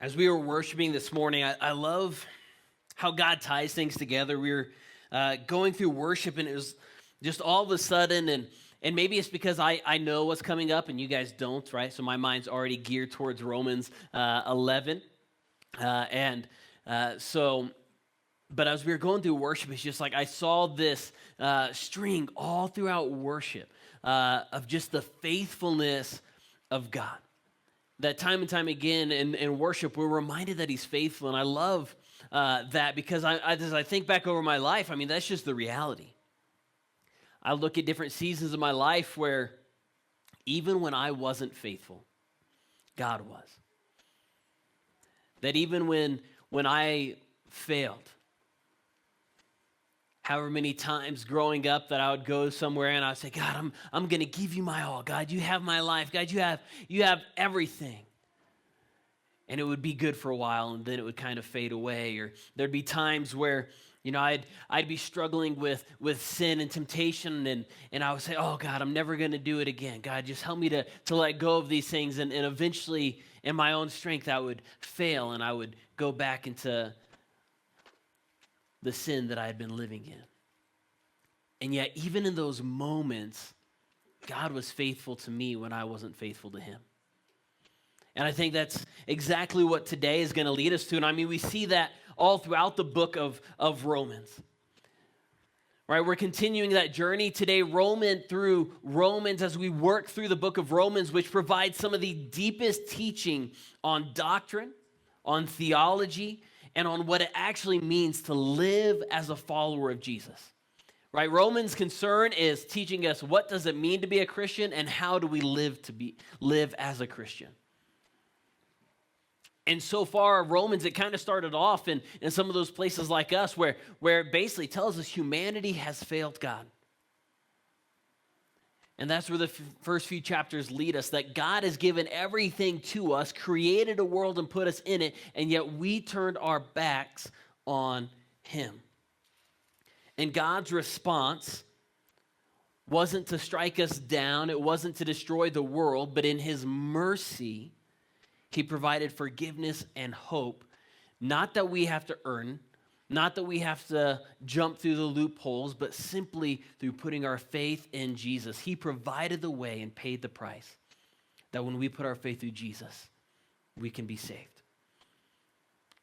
As we were worshiping this morning, I love how God ties things together. We were going through worship, and it was just all of a sudden, and maybe it's because I know what's coming up and you guys don't, right? So my mind's already geared towards Romans 11. But as we were going through worship, it's just like I saw this string all throughout worship of just the faithfulness of God. That time and time again in worship, we're reminded that he's faithful. And I love that because as I think back over my life, I mean, that's just the reality. I look at different seasons of my life where even when I wasn't faithful, God was. That even when I failed, however many times growing up that I would go somewhere and I'd say, God, I'm going to give you my all. God, you have my life. God, you have everything. And it would be good for a while, and then it would kind of fade away. Or there'd be times where, I'd be struggling with sin and temptation, and I would say, oh, God, I'm never going to do it again. God, just help me to let go of these things. And eventually, in my own strength, I would fail, and I would go back into the sin that I had been living in. And yet, even in those moments, God was faithful to me when I wasn't faithful to him. And I think that's exactly what today is going to lead us to. And I mean, we see that all throughout the book of Romans. Right? We're continuing that journey today, through Romans, as we work through the book of Romans, which provides some of the deepest teaching on doctrine, on theology, and on what it actually means to live as a follower of Jesus. Right? Romans' concern is teaching us what does it mean to be a Christian and how do we live as a Christian. And so far, Romans, it kind of started off in some of those places like us where it basically tells us humanity has failed God. And that's where the first few chapters lead us, that God has given everything to us, created a world and put us in it, and yet we turned our backs on him. And God's response wasn't to strike us down, it wasn't to destroy the world, but in his mercy, he provided forgiveness and hope, not that we have to earn, not that we have to jump through the loopholes, but simply through putting our faith in Jesus. He provided the way and paid the price that when we put our faith through Jesus, we can be saved.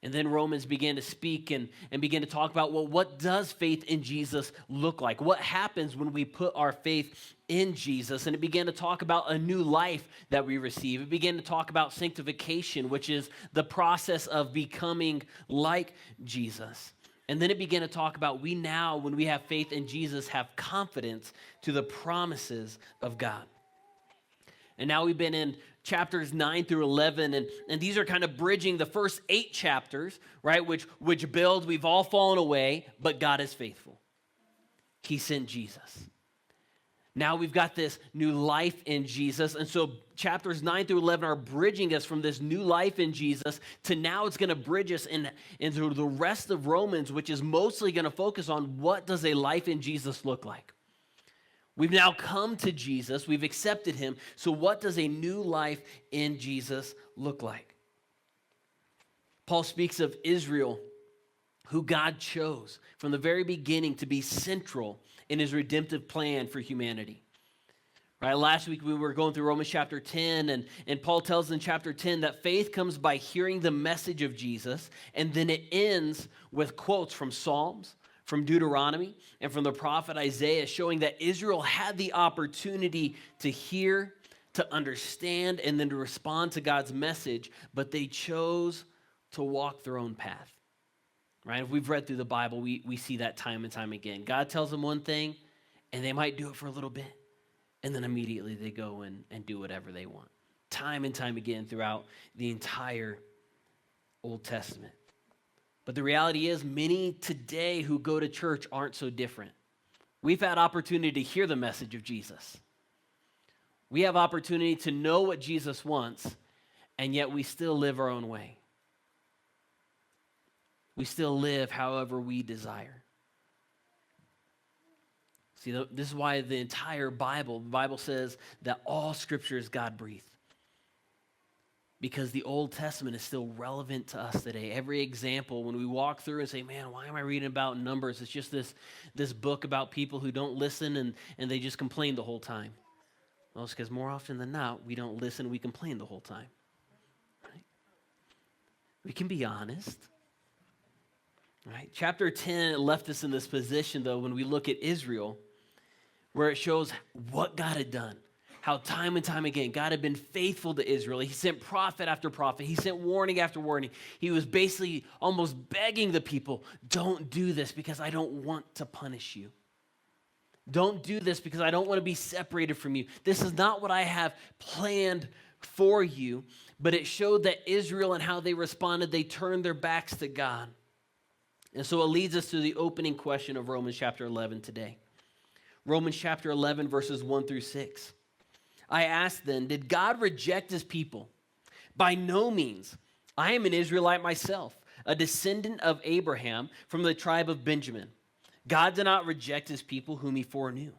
And then Romans began to speak and began to talk about, well, what does faith in Jesus look like? What happens when we put our faith in Jesus? And it began to talk about a new life that we receive. It began to talk about sanctification, which is the process of becoming like Jesus. And then it began to talk about we now, when we have faith in Jesus, have confidence to the promises of God. And now we've been in chapters 9 through 11, and these are kind of bridging the first 8 chapters, right, which build, we've all fallen away, but God is faithful. He sent Jesus. Now we've got this new life in Jesus, and so chapters 9 through 11 are bridging us from this new life in Jesus to now it's going to bridge us into the rest of Romans, which is mostly going to focus on what does a life in Jesus look like. We've now come to Jesus. We've accepted him. So what does a new life in Jesus look like? Paul speaks of Israel, who God chose from the very beginning to be central in his redemptive plan for humanity. Right? Last week we were going through Romans chapter 10, and Paul tells in chapter 10 that faith comes by hearing the message of Jesus, and then it ends with quotes from Psalms, from Deuteronomy, and from the prophet Isaiah, showing that Israel had the opportunity to hear, to understand, and then to respond to God's message, but they chose to walk their own path. Right? If we've read through the Bible, we see that time and time again. God tells them one thing, and they might do it for a little bit, and then immediately they go and do whatever they want. Time and time again throughout the entire Old Testament. But the reality is, many today who go to church aren't so different. We've had opportunity to hear the message of Jesus. We have opportunity to know what Jesus wants, and yet we still live our own way. We still live however we desire. See, this is why the entire Bible says that all Scripture is God-breathed. because the Old Testament is still relevant to us today. Every example, when we walk through and say, man, why am I reading about Numbers? It's just this book about people who don't listen and they just complain the whole time. Well, it's because more often than not, we don't listen, we complain the whole time. Right? We can be honest. Right? Chapter 10 left us in this position, though, when we look at Israel, where it shows what God had done. How time and time again, God had been faithful to Israel. He sent prophet after prophet. He sent warning after warning. He was basically almost begging the people, don't do this because I don't want to punish you. Don't do this because I don't want to be separated from you. This is not what I have planned for you. But it showed that Israel and how they responded, they turned their backs to God. And so it leads us to the opening question of Romans chapter 11 today. Romans chapter 11, verses 1 through 6. I ask then, did God reject his people? By no means. I am an Israelite myself, a descendant of Abraham from the tribe of Benjamin. God did not reject his people whom he foreknew.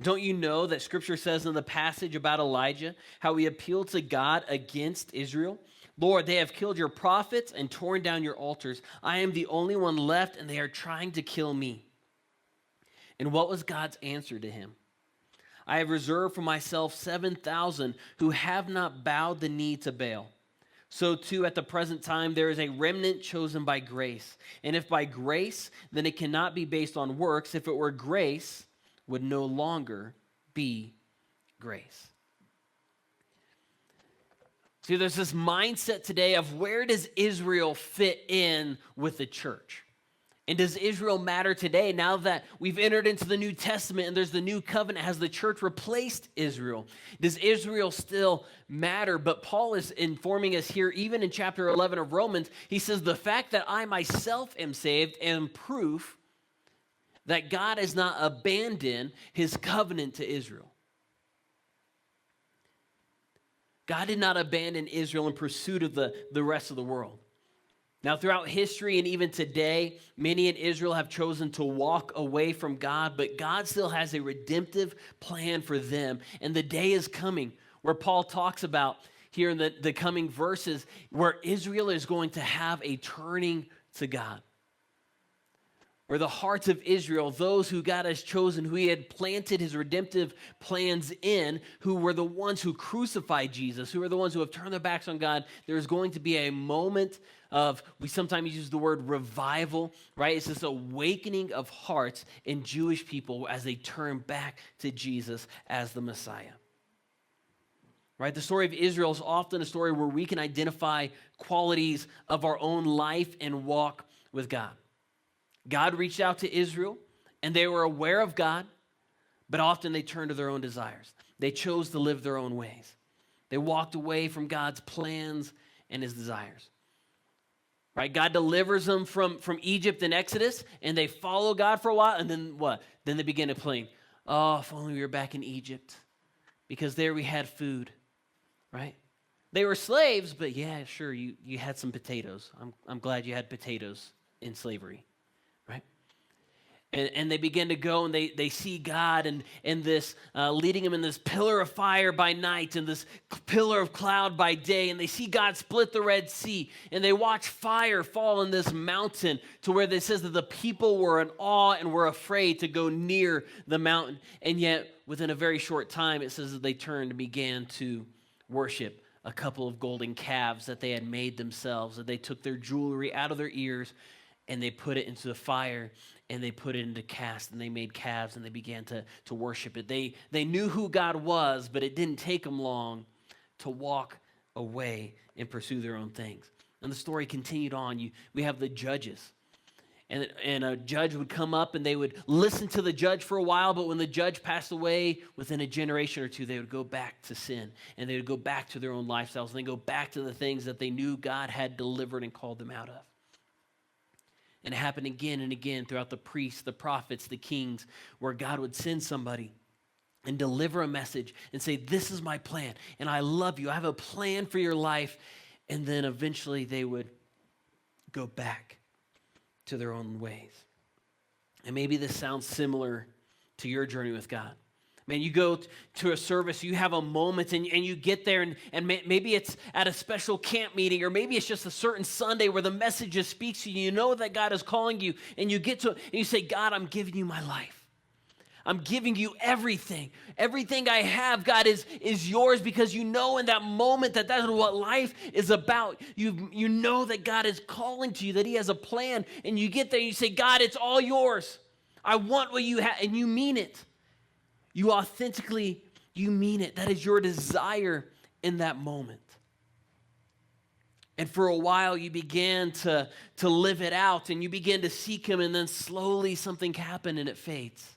Don't you know that Scripture says in the passage about Elijah how he appealed to God against Israel? Lord, they have killed your prophets and torn down your altars. I am the only one left, and they are trying to kill me. And what was God's answer to him? I have reserved for myself 7,000 who have not bowed the knee to Baal. So too at the present time there is a remnant chosen by grace. And if by grace, then it cannot be based on works. If it were grace, would no longer be grace. See, there's this mindset today of where does Israel fit in with the church? And does Israel matter today now that we've entered into the New Testament and there's the new covenant? Has the church replaced Israel? Does Israel still matter? But Paul is informing us here, even in chapter 11 of Romans, he says, the fact that I myself am saved am proof that God has not abandoned his covenant to Israel. God did not abandon Israel in pursuit of the rest of the world. Now, throughout history and even today, many in Israel have chosen to walk away from God, but God still has a redemptive plan for them. And the day is coming where Paul talks about here in the coming verses where Israel is going to have a turning to God. Where the hearts of Israel, those who God has chosen, who he had planted his redemptive plans in, who were the ones who crucified Jesus, who are the ones who have turned their backs on God, there's going to be a moment of, we sometimes use the word revival, right? It's this awakening of hearts in Jewish people as they turn back to Jesus as the Messiah. Right? The story of Israel is often a story where we can identify qualities of our own life and walk with God. God reached out to Israel, and they were aware of God, but often they turned to their own desires. They chose to live their own ways. They walked away from God's plans and his desires. Right? God delivers them from Egypt in Exodus, and they follow God for a while, and then what? Then they begin to complain, oh, if only we were back in Egypt, because there we had food, right? They were slaves, but yeah, sure, you had some potatoes. I'm glad you had potatoes in slavery. Right? And they begin to go and they see God and this leading them in this pillar of fire by night and this pillar of cloud by day. And they see God split the Red Sea. And they watch fire fall in this mountain to where it says that the people were in awe and were afraid to go near the mountain. And yet within a very short time, it says that they turned and began to worship a couple of golden calves that they had made themselves. That they took their jewelry out of their ears and they put it into the fire, and they put it into cast, and they made calves, and they began to worship it. They knew who God was, but it didn't take them long to walk away and pursue their own things. And the story continued on. We have the judges. And a judge would come up, and they would listen to the judge for a while, but when the judge passed away, within a generation or two, they would go back to sin, and they would go back to their own lifestyles, and they go back to the things that they knew God had delivered and called them out of. And it happened again and again throughout the priests, the prophets, the kings, where God would send somebody and deliver a message and say, this is my plan, and I love you. I have a plan for your life. And then eventually they would go back to their own ways. And maybe this sounds similar to your journey with God. Man, you go to a service, you have a moment, and you get there, and maybe it's at a special camp meeting, or maybe it's just a certain Sunday where the message just speaks to you. You know that God is calling you, and you get to it, and you say, God, I'm giving you my life. I'm giving you everything. Everything I have, God, is yours, because you know in that moment that is what life is about. You know that God is calling to you, that he has a plan, and you get there and you say, God, it's all yours. I want what you have, and you mean it. You authentically, you mean it. That is your desire in that moment. And for a while, you began to live it out, and you begin to seek him, and then slowly something happened and it fades.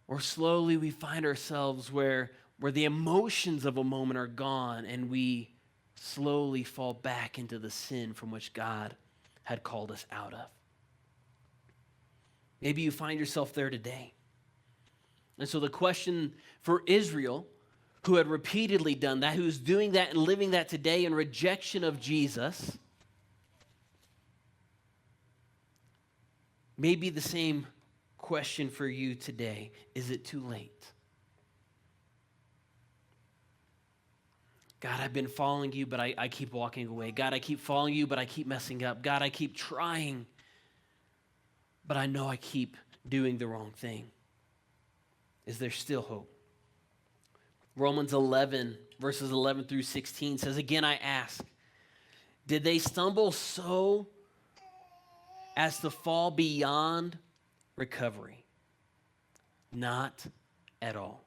Or slowly we find ourselves where the emotions of a moment are gone, and we slowly fall back into the sin from which God had called us out of. Maybe you find yourself there today. And so the question for Israel, who had repeatedly done that, who's doing that and living that today in rejection of Jesus, may be the same question for you today. Is it too late? God, I've been following you, but I keep walking away. God, I keep following you, but I keep messing up. God, I keep trying, but I know I keep doing the wrong thing. Is there still hope? Romans 11, verses 11 through 16 says, again, I ask, did they stumble so as to fall beyond recovery? Not at all.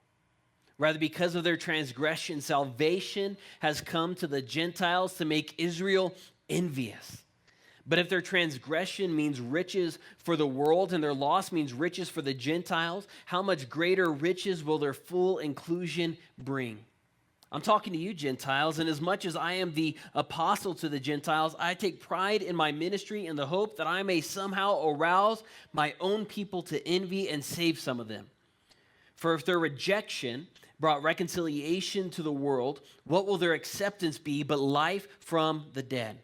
Rather, because of their transgression, salvation has come to the Gentiles to make Israel envious. But if their transgression means riches for the world and their loss means riches for the Gentiles, how much greater riches will their full inclusion bring? I'm talking to you, Gentiles, and as much as I am the apostle to the Gentiles, I take pride in my ministry in the hope that I may somehow arouse my own people to envy and save some of them. For if their rejection brought reconciliation to the world, what will their acceptance be but life from the dead?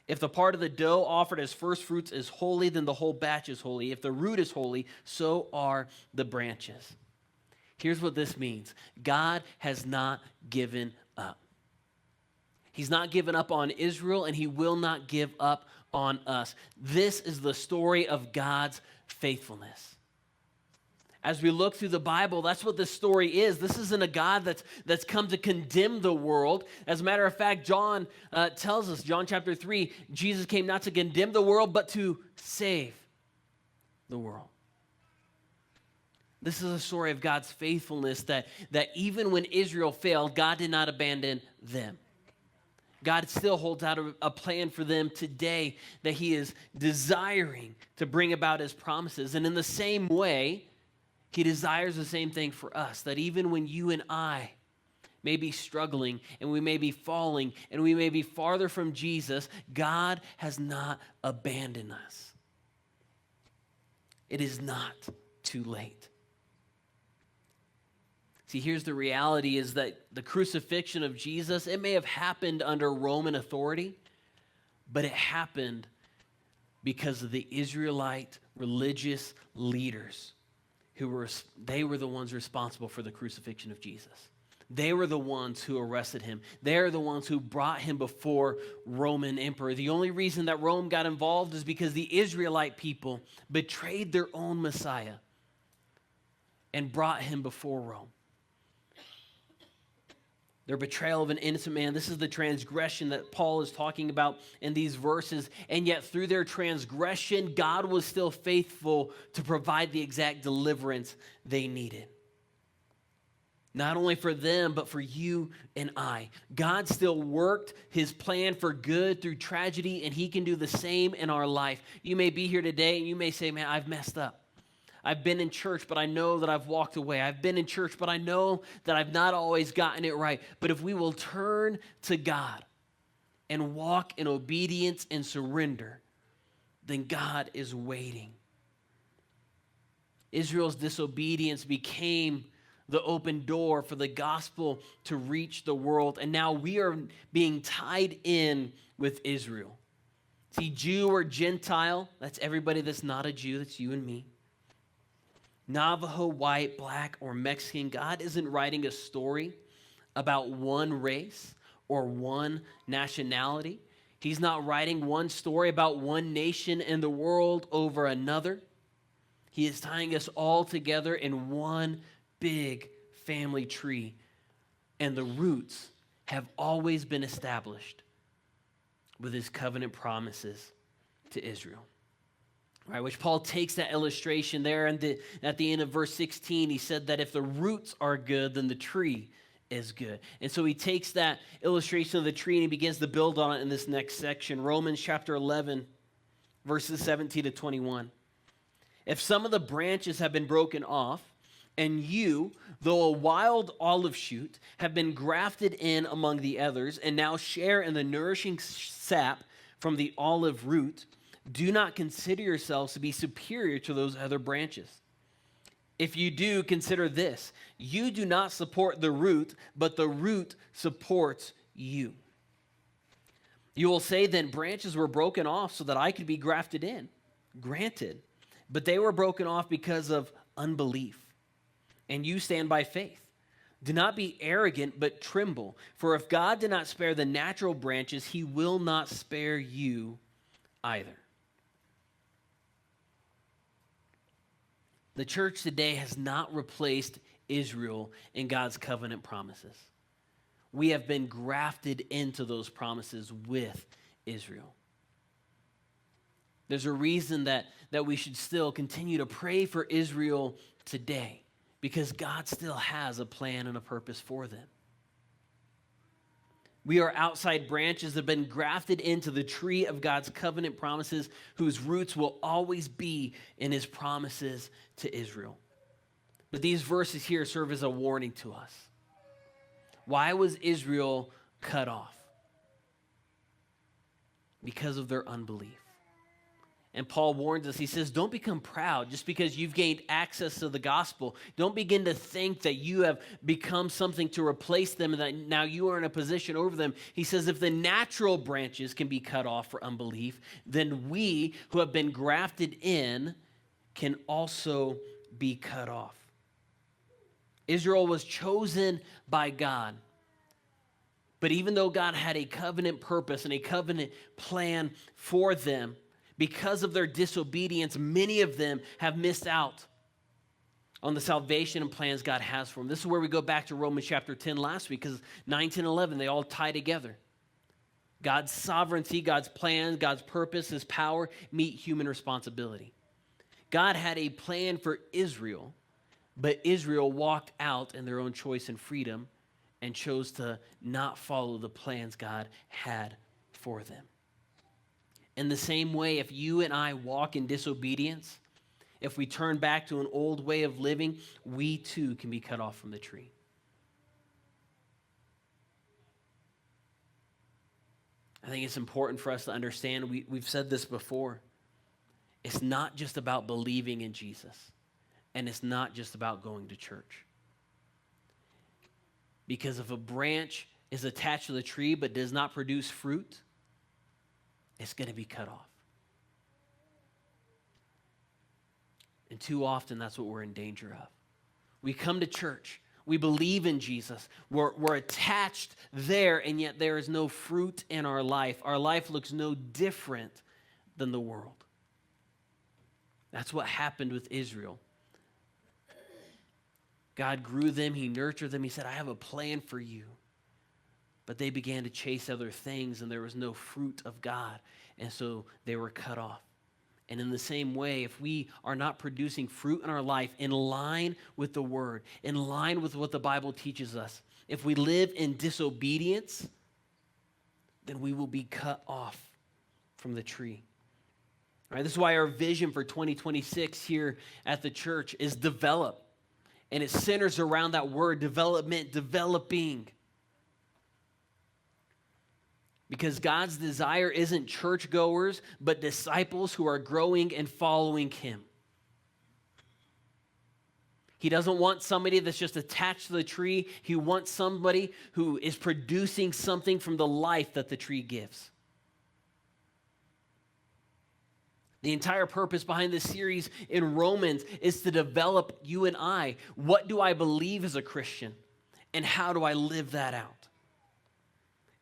If the part of the dough offered as first fruits is holy, then the whole batch is holy. If the root is holy, so are the branches. Here's what this means. God has not given up. He's not given up on Israel, and he will not give up on us. This is the story of God's faithfulness. As we look through the Bible, that's what this story is. This isn't a God that's come to condemn the world. As a matter of fact, John tells us, John chapter 3, Jesus came not to condemn the world, but to save the world. This is a story of God's faithfulness, that even when Israel failed, God did not abandon them. God still holds out a plan for them today, that he is desiring to bring about his promises. And in the same way, he desires the same thing for us, that even when you and I may be struggling and we may be falling and we may be farther from Jesus, God has not abandoned us. It is not too late. See, here's the reality, is that the crucifixion of Jesus, it may have happened under Roman authority, but it happened because of the Israelite religious leaders they were the ones responsible for the crucifixion of Jesus. They were the ones who arrested him. They're the ones who brought him before Roman emperor. The only reason that Rome got involved is because the Israelite people betrayed their own Messiah and brought him before Rome. Their betrayal of an innocent man. This is the transgression that Paul is talking about in these verses. And yet through their transgression, God was still faithful to provide the exact deliverance they needed. Not only for them, but for you and I. God still worked his plan for good through tragedy, and he can do the same in our life. You may be here today and you may say, man, I've messed up. I've been in church, but I know that I've walked away. I've been in church, but I know that I've not always gotten it right. But if we will turn to God and walk in obedience and surrender, then God is waiting. Israel's disobedience became the open door for the gospel to reach the world. And now we are being tied in with Israel. See, Jew or Gentile, that's everybody that's not a Jew, that's you and me. Navajo, white, black, or Mexican, God isn't writing a story about one race or one nationality. He's not writing one story about one nation in the world over another. He is tying us all together in one big family tree. And the roots have always been established with his covenant promises to Israel. Right, which Paul takes that illustration there, and at the end of verse 16, he said that if the roots are good, then the tree is good. And so he takes that illustration of the tree and he begins to build on it in this next section. Romans chapter 11, verses 17 to 21. If some of the branches have been broken off, and you, though a wild olive shoot, have been grafted in among the others, and now share in the nourishing sap from the olive root, do not consider yourselves to be superior to those other branches. If you do, consider this: you do not support the root, but the root supports you. You will say, then branches were broken off so that I could be grafted in. Granted, but they were broken off because of unbelief, and you stand by faith. Do not be arrogant, but tremble. For if God did not spare the natural branches, he will not spare you either. The church today has not replaced Israel in God's covenant promises. We have been grafted into those promises with Israel. There's a reason that we should still continue to pray for Israel today, because God still has a plan and a purpose for them. We are outside branches that have been grafted into the tree of God's covenant promises, whose roots will always be in his promises to Israel. But these verses here serve as a warning to us. Why was Israel cut off? Because of their unbelief. And Paul warns us, he says, don't become proud just because you've gained access to the gospel. Don't begin to think that you have become something to replace them and that now you are in a position over them. He says, if the natural branches can be cut off for unbelief, then we who have been grafted in can also be cut off. Israel was chosen by God. But even though God had a covenant purpose and a covenant plan for them, because of their disobedience, many of them have missed out on the salvation and plans God has for them. This is where we go back to Romans chapter 10 last week, because 9, 10, 11, they all tie together. God's sovereignty, God's plan, God's purpose, his power meet human responsibility. God had a plan for Israel, but Israel walked out in their own choice and freedom and chose to not follow the plans God had for them. In the same way, if you and I walk in disobedience, if we turn back to an old way of living, we too can be cut off from the tree. I think it's important for us to understand, we've said this before, it's not just about believing in Jesus, and it's not just about going to church. Because if a branch is attached to the tree but does not produce fruit, it's going to be cut off. And too often, that's what we're in danger of. We come to church. We believe in Jesus. We're attached there, and yet there is no fruit in our life. Our life looks no different than the world. That's what happened with Israel. God grew them. He nurtured them. He said, I have a plan for you. But they began to chase other things, and there was no fruit of God, and so they were cut off. And in the same way, if we are not producing fruit in our life in line with the Word, in line with what the Bible teaches us, if we live in disobedience, then we will be cut off from the tree. All right, this is why our vision for 2026 here at the church is develop. And it centers around that word, development, developing. Because God's desire isn't churchgoers, but disciples who are growing and following him. He doesn't want somebody that's just attached to the tree. He wants somebody who is producing something from the life that the tree gives. The entire purpose behind this series in Romans is to develop you and I. What do I believe as a Christian? And how do I live that out?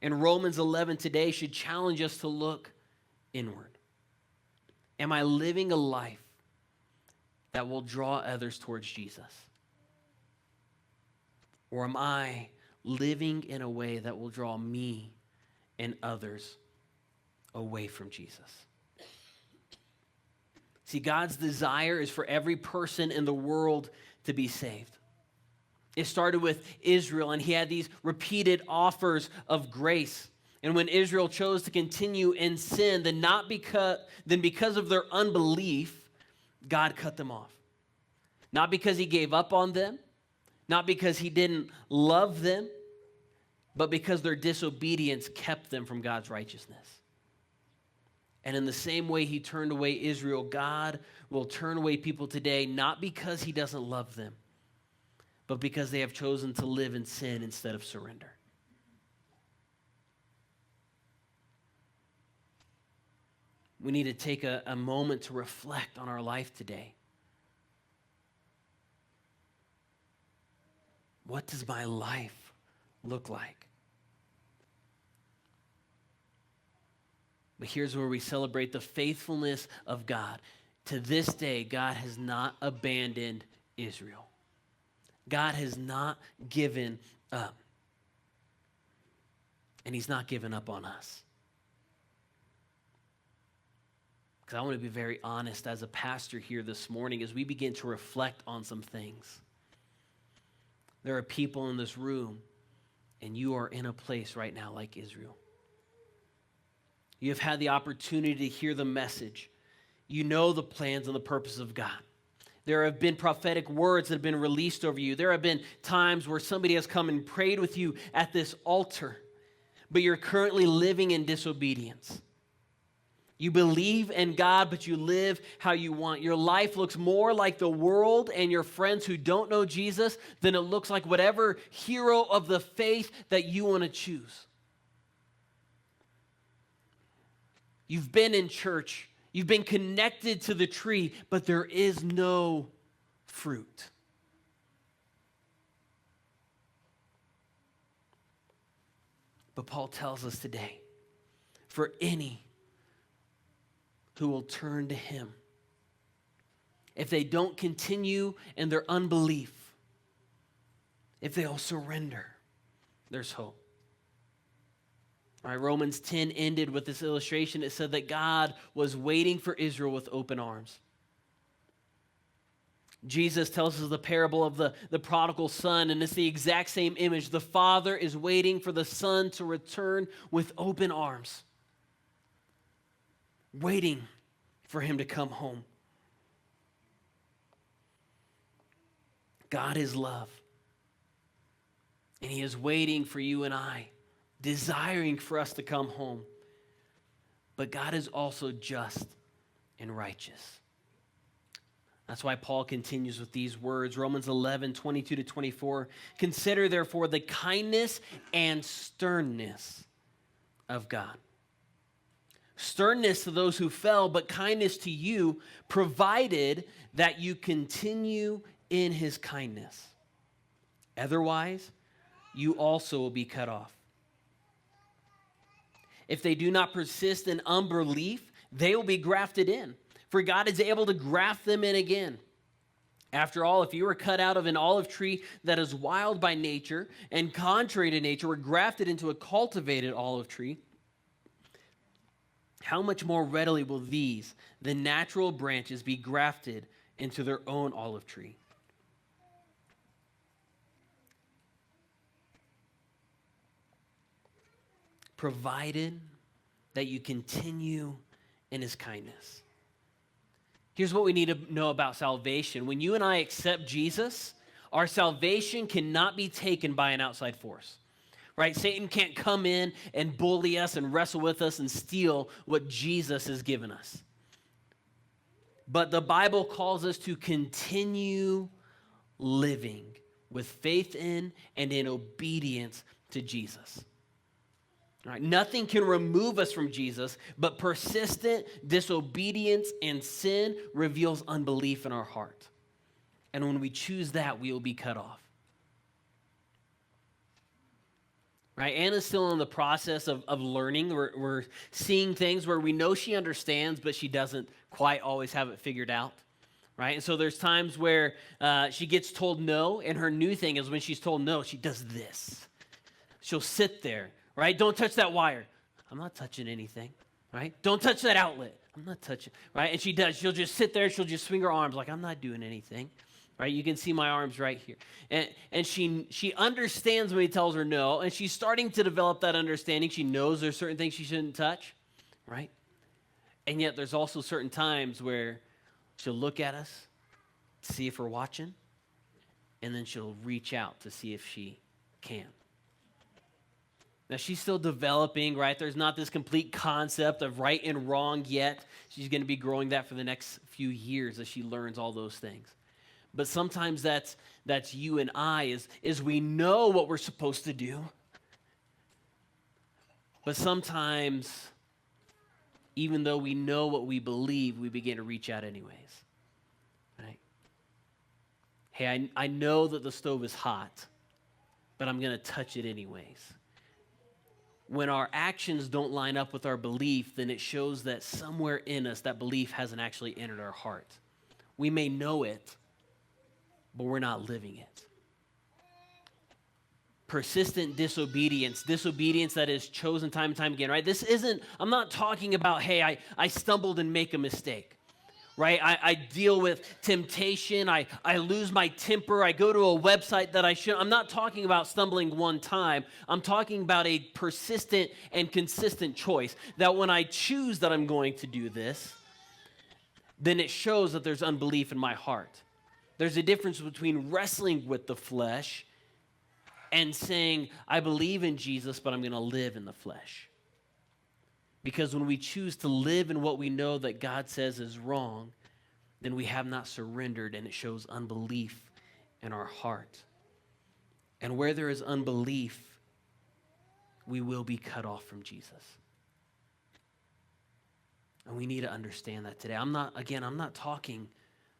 And Romans 11 today should challenge us to look inward. Am I living a life that will draw others towards Jesus? Or am I living in a way that will draw me and others away from Jesus? See, God's desire is for every person in the world to be saved. It started with Israel, and he had these repeated offers of grace. And when Israel chose to continue in sin, then because of their unbelief, God cut them off. Not because he gave up on them, not because he didn't love them, but because their disobedience kept them from God's righteousness. And in the same way he turned away Israel, God will turn away people today, not because he doesn't love them, but because they have chosen to live in sin instead of surrender. We need to take a moment to reflect on our life today. What does my life look like? But here's where we celebrate the faithfulness of God. To this day, God has not abandoned Israel. God has not given up. And he's not given up on us. Because I want to be very honest as a pastor here this morning as we begin to reflect on some things. There are people in this room, and you are in a place right now like Israel. You have had the opportunity to hear the message. You know the plans and the purposes of God. There have been prophetic words that have been released over you. There have been times where somebody has come and prayed with you at this altar, but you're currently living in disobedience. You believe in God, but you live how you want. Your life looks more like the world and your friends who don't know Jesus than it looks like whatever hero of the faith that you want to choose. You've been in church. You've been connected to the tree, but there is no fruit. But Paul tells us today, for any who will turn to him, if they don't continue in their unbelief, if they'll surrender, there's hope. All right, Romans 10 ended with this illustration. It said that God was waiting for Israel with open arms. Jesus tells us the parable of the prodigal son, and it's the exact same image. The father is waiting for the son to return with open arms, waiting for him to come home. God is love, and he is waiting for you and I, desiring for us to come home. But God is also just and righteous. That's why Paul continues with these words, Romans 11, 22 to 24. Consider therefore the kindness and sternness of God. Sternness to those who fell, but kindness to you, provided that you continue in his kindness. Otherwise, you also will be cut off. If they do not persist in unbelief, they will be grafted in, for God is able to graft them in again. After all, if you were cut out of an olive tree that is wild by nature and contrary to nature, were grafted into a cultivated olive tree, how much more readily will these, the natural branches, be grafted into their own olive tree? Provided that you continue in his kindness. Here's what we need to know about salvation. When you and I accept Jesus, our salvation cannot be taken by an outside force. Right? Satan can't come in and bully us and wrestle with us and steal what Jesus has given us. But the Bible calls us to continue living with faith in and in obedience to Jesus. All right? Nothing can remove us from Jesus, but persistent disobedience and sin reveals unbelief in our heart. And when we choose that, we will be cut off. Right? Anna's still in the process of learning. We're seeing things where we know she understands, but she doesn't quite always have it figured out. Right? And so there's times where she gets told no, and her new thing is when she's told no, she does this. She'll sit there, right? Don't touch that wire. I'm not touching anything, right? Don't touch that outlet. I'm not touching, right? And she does. She'll just sit there. She'll just swing her arms like, I'm not doing anything. Right, you can see my arms right here. And she understands when he tells her no, and she's starting to develop that understanding. She knows there's certain things she shouldn't touch, right? And yet there's also certain times where she'll look at us, see if we're watching, and then she'll reach out to see if she can. Now, she's still developing, right? There's not this complete concept of right and wrong yet. She's going to be growing that for the next few years as she learns all those things. But sometimes that's you and I, is we know what we're supposed to do. But sometimes, even though we know what we believe, we begin to reach out anyways. Right? Hey, I know that the stove is hot, but I'm going to touch it anyways. When our actions don't line up with our belief, then it shows that somewhere in us that belief hasn't actually entered our heart. We may know it, but we're not living it. Persistent disobedience that is chosen time and time again, right? I'm not talking about, hey, I stumbled and make a mistake, right? I deal with temptation, I lose my temper, I go to a website that I shouldn't. I'm not talking about stumbling one time. I'm talking about a persistent and consistent choice, that when I choose that I'm going to do this, then it shows that there's unbelief in my heart. There's a difference between wrestling with the flesh and saying, I believe in Jesus, but I'm going to live in the flesh. Because when we choose to live in what we know that God says is wrong, then we have not surrendered, and it shows unbelief in our heart. And where there is unbelief, we will be cut off from Jesus. And we need to understand that today. I'm not talking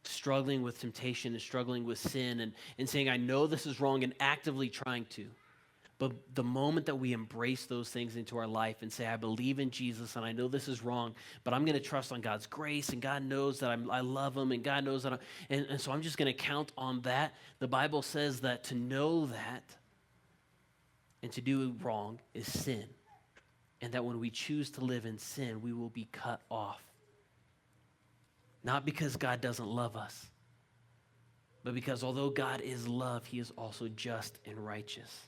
struggling with temptation and struggling with sin and saying, I know this is wrong and actively trying to. But the moment that we embrace those things into our life and say, I believe in Jesus and I know this is wrong, but I'm going to trust on God's grace, and God knows that I love him, and God knows that and so I'm just going to count on that. The Bible says that to know that and to do wrong is sin. And that when we choose to live in sin, we will be cut off. Not because God doesn't love us, but because although God is love, he is also just and righteous.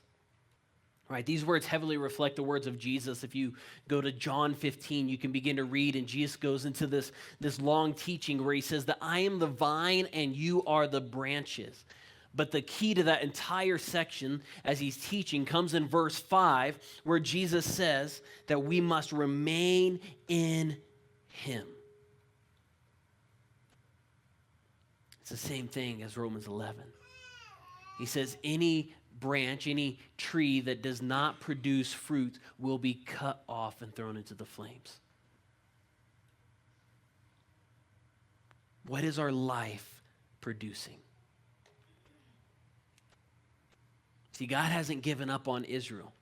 Right? These words heavily reflect the words of Jesus. If you go to John 15, you can begin to read, and Jesus goes into this long teaching where he says that I am the vine and you are the branches. But the key to that entire section as he's teaching comes in verse 5, where Jesus says that we must remain in him. It's the same thing as Romans 11. He says any branch, any tree that does not produce fruit will be cut off and thrown into the flames. What is our life producing? See, God hasn't given up on Israel.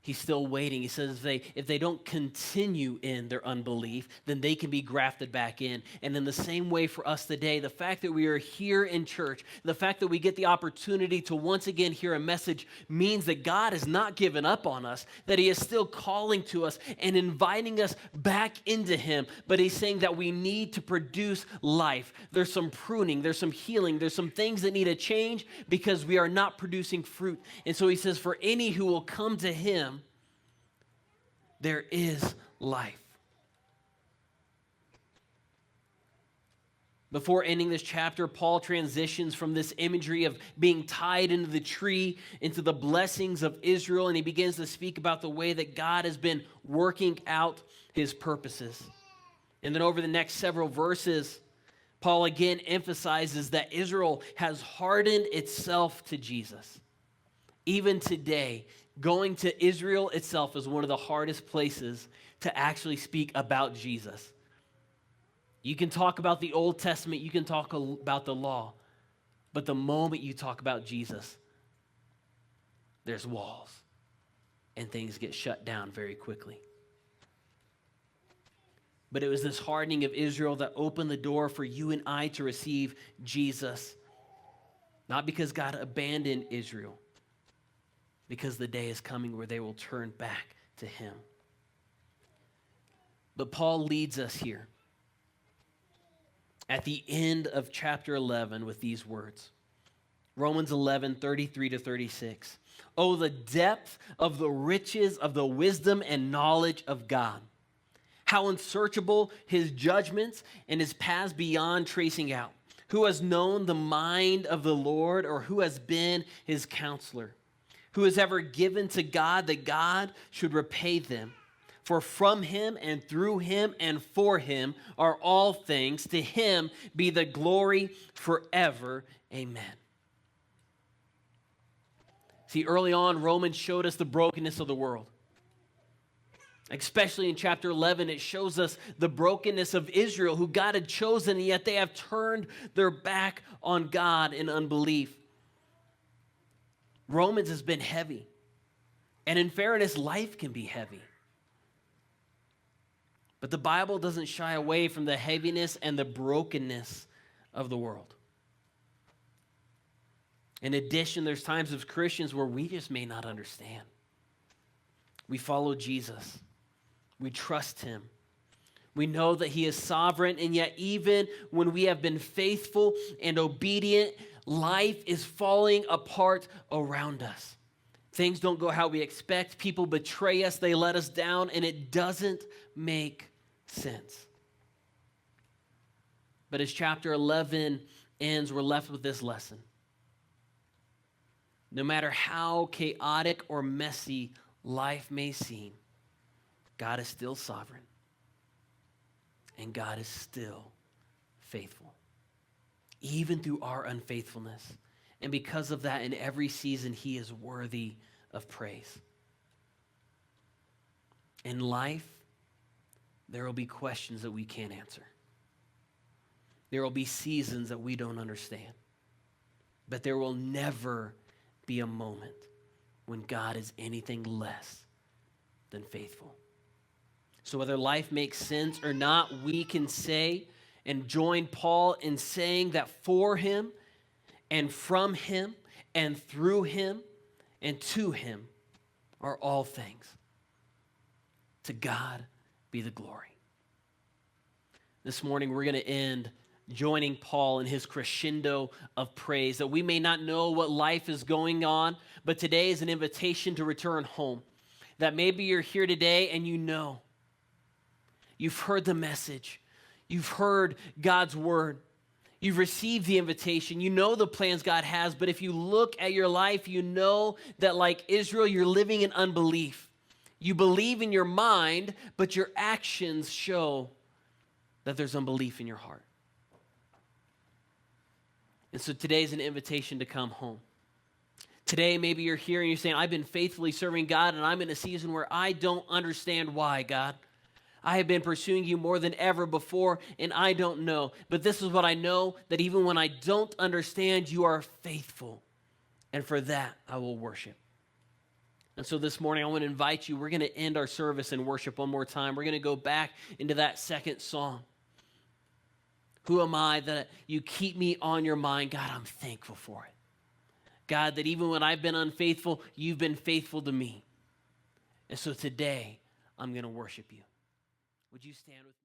He's still waiting. He says if they don't continue in their unbelief, then they can be grafted back in. And in the same way for us today, the fact that we are here in church, the fact that we get the opportunity to once again hear a message means that God has not given up on us, that he is still calling to us and inviting us back into him. But he's saying that we need to produce life. There's some pruning, there's some healing, there's some things that need to change because we are not producing fruit. And so he says, for any who will come to him, there is life. Before ending this chapter, Paul transitions from this imagery of being tied into the tree into the blessings of Israel, and he begins to speak about the way that God has been working out his purposes. And then over the next several verses, Paul again emphasizes that Israel has hardened itself to Jesus. Even today, Going to Israel itself is one of the hardest places to actually speak about Jesus. You can talk about the Old Testament, you can talk about the law, but the moment you talk about Jesus, there's walls and things get shut down very quickly. But it was this hardening of Israel that opened the door for you and I to receive Jesus. Not because God abandoned Israel, because the day is coming where they will turn back to him. But Paul leads us here at the end of chapter 11 with these words. Romans 11, 33 to 36. Oh, the depth of the riches of the wisdom and knowledge of God. How unsearchable his judgments and his paths beyond tracing out. Who has known the mind of the Lord, or who has been his counselor? Who has ever given to God that God should repay them? For from him and through him and for him are all things. To him be the glory forever. Amen. See, early on, Romans showed us the brokenness of the world. Especially in chapter 11, it shows us the brokenness of Israel, who God had chosen, and yet they have turned their back on God in unbelief. Romans has been heavy. And in fairness, life can be heavy. But the Bible doesn't shy away from the heaviness and the brokenness of the world. In addition, there's times as Christians where we just may not understand. We follow Jesus. We trust him. We know that he is sovereign, and yet even when we have been faithful and obedient, life is falling apart around us. Things don't go how we expect. People betray us. They let us down, and it doesn't make sense. But as chapter 11 ends, we're left with this lesson. No matter how chaotic or messy life may seem, God is still sovereign, and God is still faithful, even through our unfaithfulness. And because of that, in every season, he is worthy of praise. In life, there will be questions that we can't answer. There will be seasons that we don't understand. But there will never be a moment when God is anything less than faithful. So whether life makes sense or not, we can say and join Paul in saying that for him and from him and through him and to him are all things. To God be the glory. This morning we're going to end joining Paul in his crescendo of praise, that we may not know what life is going on, but today is an invitation to return home. That maybe you're here today and you know. You've heard the message. You've heard God's word. You've received the invitation. You know the plans God has, but if you look at your life, you know that like Israel, you're living in unbelief. You believe in your mind, but your actions show that there's unbelief in your heart. And so today's an invitation to come home. Today, maybe you're here and you're saying, I've been faithfully serving God, and I'm in a season where I don't understand why, God. I have been pursuing you more than ever before, and I don't know. But this is what I know, that even when I don't understand, you are faithful. And for that, I will worship. And so this morning, I want to invite you. We're going to end our service in worship one more time. We're going to go back into that second song. Who am I that you keep me on your mind? God, I'm thankful for it. God, that even when I've been unfaithful, you've been faithful to me. And so today, I'm going to worship you. Would you stand with me?